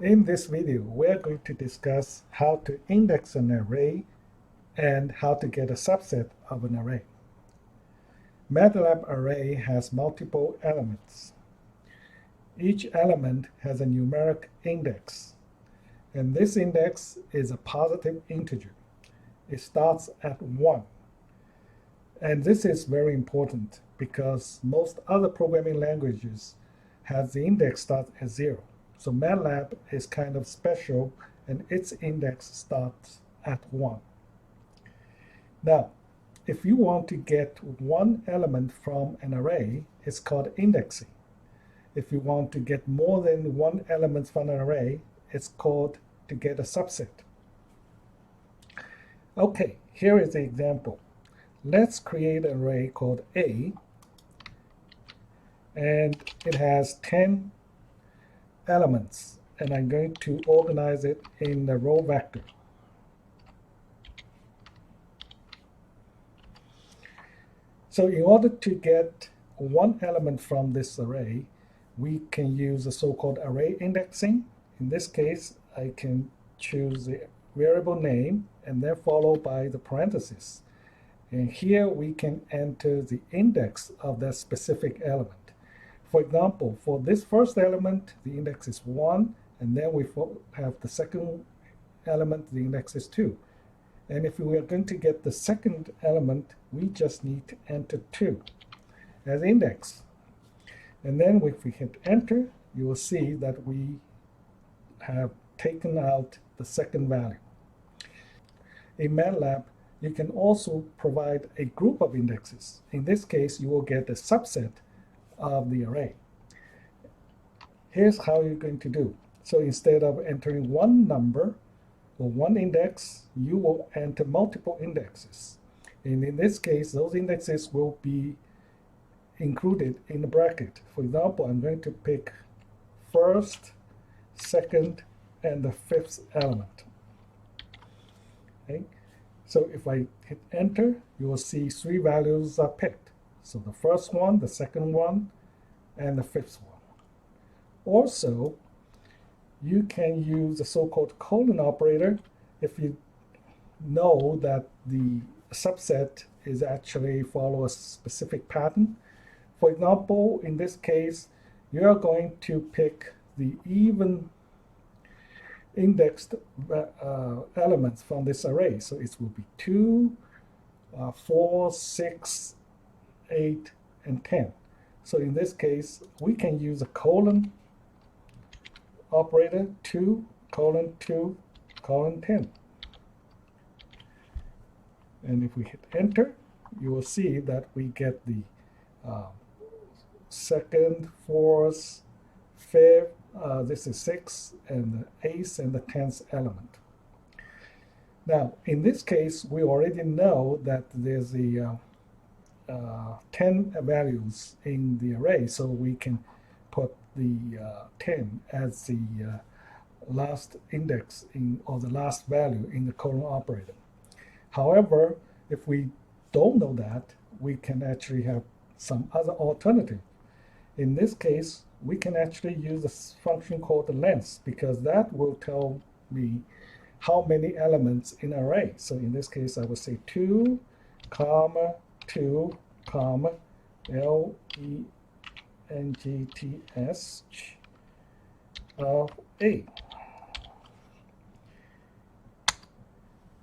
In this video, we're going to discuss how to index an array and how to get a subset of an array. MATLAB array has multiple elements. Each element has a numeric index, and this index is a positive integer. It starts at 1. And this is very important because most other programming languages have the index start at 0. So MATLAB is kind of special, and its index starts at 1. Now, if you want to get one element from an array, it's called indexing. If you want to get more than one element from an array, it's called to get a subset. Okay, here is the example. Let's create an array called A, and it has 10 elements, and I'm going to organize it in the row vector. So in order to get one element from this array, we can use the so-called array indexing. In this case, I can choose the variable name and then followed by the parentheses. And here we can enter the index of that specific element. For example, for this first element, the index is 1, and then we have the second element, the index is 2. And if we are going to get the second element, we just need to enter 2 as index. And then if we hit enter, you will see that we have taken out the second value. In MATLAB, you can also provide a group of indexes. In this case, you will get a subset of the array. Here's how you're going to do. So instead of entering one number or one index, you will enter multiple indexes. And in this case, those indexes will be included in the bracket. For example, I'm going to pick first, second, and the fifth element. Okay? So if I hit enter, you will see 3 values are picked. So the first one, the second one, and the fifth one. Also, you can use the so-called colon operator if you know that the subset is actually follow a specific pattern. For example, in this case, you're going to pick the even indexed elements from this array. So it will be 2, 4, 6, 8, and 10. So in this case, we can use a colon operator, 2, colon 2, colon 10. And if we hit enter, you will see that we get the second, fourth, fifth, this is 6, and the 8th and the 10th element. Now, in this case, we already know that there's the 10 values in the array, so we can put the 10 as the last index or the last value in the colon operator. However, if we don't know that, we can actually have some other alternative. In this case, we can actually use a function called the length, because that will tell me how many elements in an array. So in this case, I would say 2, comma, 2, comma, length of A.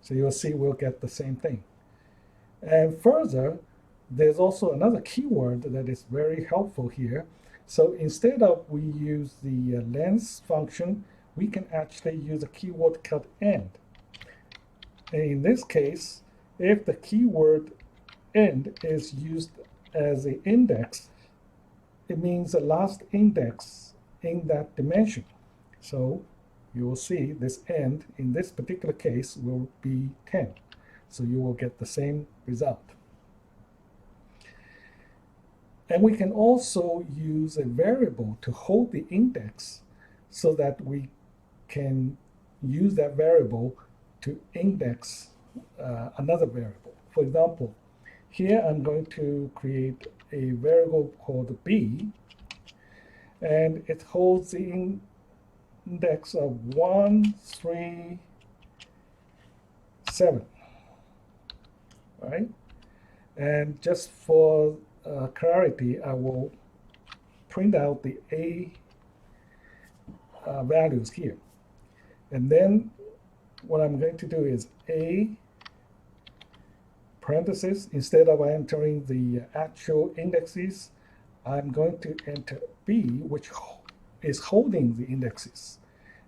So you'll see we'll get the same thing. And further, there's also another keyword that is very helpful here. So instead of we use the length function, we can actually use a keyword called end. And in this case, if the keyword end is used as an index, it means the last index in that dimension. So you will see this end in this particular case will be 10. So you will get the same result. And we can also use a variable to hold the index so that we can use that variable to index another variable. For example, here I'm going to create a variable called b, and it holds the index of 1, 3, 7, right? And just for clarity, I will print out the A values here. And then what I'm going to do is A parentheses, instead of entering the actual indexes, I'm going to enter B, which is holding the indexes.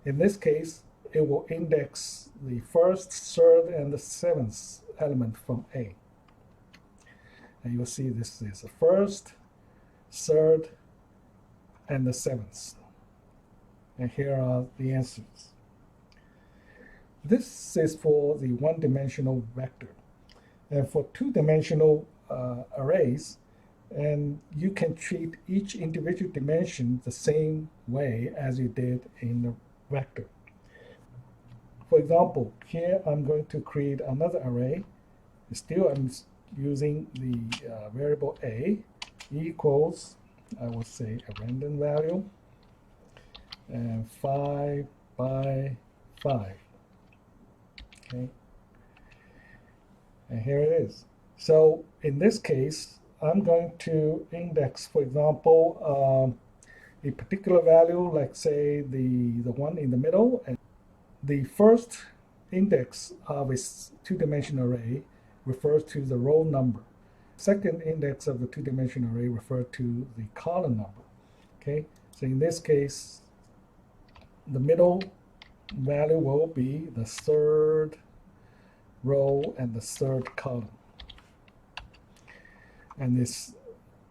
In this case, it will index the first, third, and the seventh element from A. And you'll see this is the first, third, and the seventh. And here are the answers. This is for the one-dimensional vector. And for two-dimensional arrays, and you can treat each individual dimension the same way as you did in the vector. For example, here I'm going to create another array. Still, I'm using the variable A equals, I will say, a random value, and 5 by 5. Okay. And here it is. So in this case, I'm going to index, for example, a particular value, like say the one in the middle. And the first index of a two-dimensional array refers to the row number. Second index of the two-dimensional array refers to the column number. Okay, so in this case, the middle value will be the third row and the third column. And it's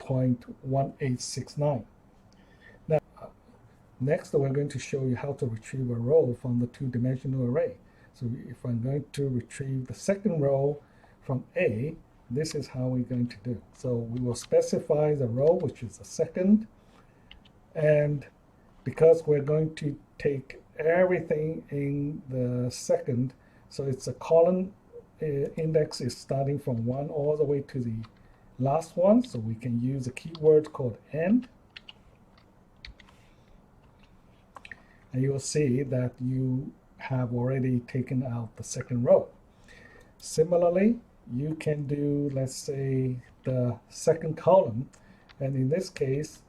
0.1869. Now, next we're going to show you how to retrieve a row from the two-dimensional array. So if I'm going to retrieve the second row from A, this is how we're going to do. So we will specify the row, which is the second, and because we're going to take everything in the second, so it's a column index is starting from 1 all the way to the last one, so we can use a keyword called end. And you'll see that you have already taken out the second row. Similarly, you can do, let's say, the second column, and in this case,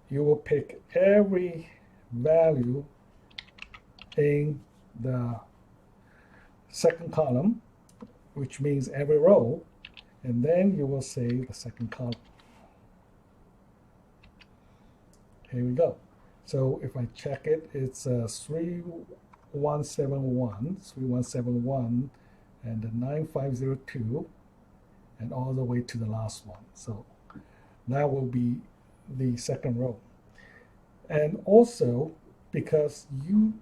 you will pick every value in the second column, which means every row, and then you will say the second column. Here we go. So if I check it, it's 3171, and the 9502, and all the way to the last one. So that will be the second row. And also, because you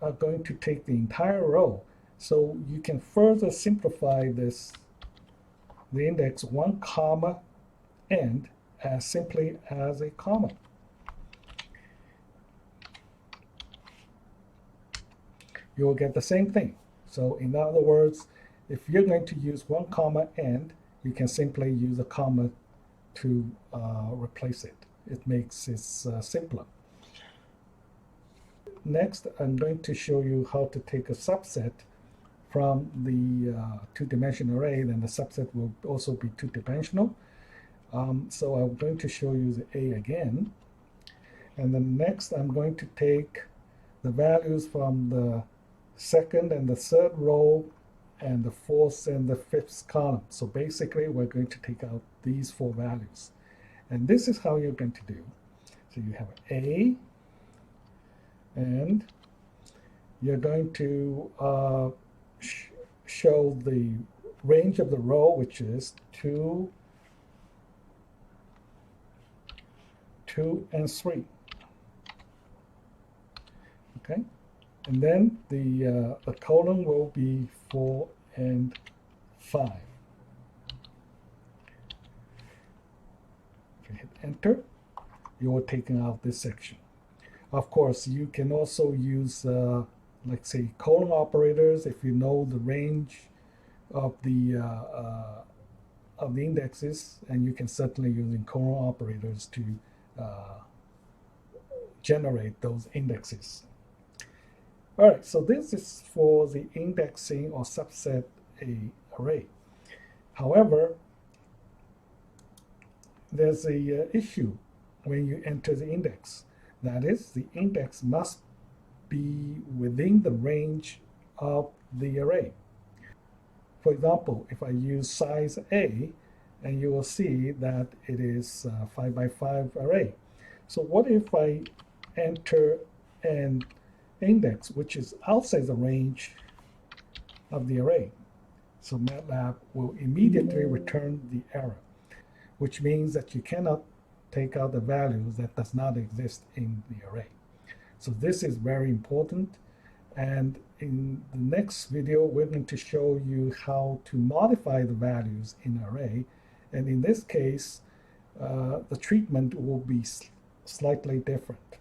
are going to take the entire row, so you can further simplify this, the index 1 comma end, as simply as a comma. You will get the same thing. So in other words, if you're going to use 1 comma end, you can simply use a comma to replace it. It makes it simpler. Next, I'm going to show you how to take a subset from the two-dimensional array, then the subset will also be two-dimensional. So I'm going to show you the A again. And then next, I'm going to take the values from the second and the third row and the fourth and the fifth column. So basically, we're going to take out these 4 values. And this is how you're going to do. So you have A, and you're going to show the range of the row, which is 2, 2, and 3. Okay, and then the column will be 4 and 5. If you hit enter, you will take out this section. Of course, you can also use, like say, colon operators if you know the range of the indexes, and you can certainly use colon operators to generate those indexes. All right, so this is for the indexing or subset a array. However, there's a issue when you enter the index. That is, the index must be within the range of the array. For example, if I use size A, and you will see that it is a 5 by 5 array. So what if I enter an index which is outside the range of the array? So MATLAB will immediately return the error, which means that you cannot take out the values that does not exist in the array. So this is very important. And in the next video, we're going to show you how to modify the values in an array. And in this case, the treatment will be slightly different.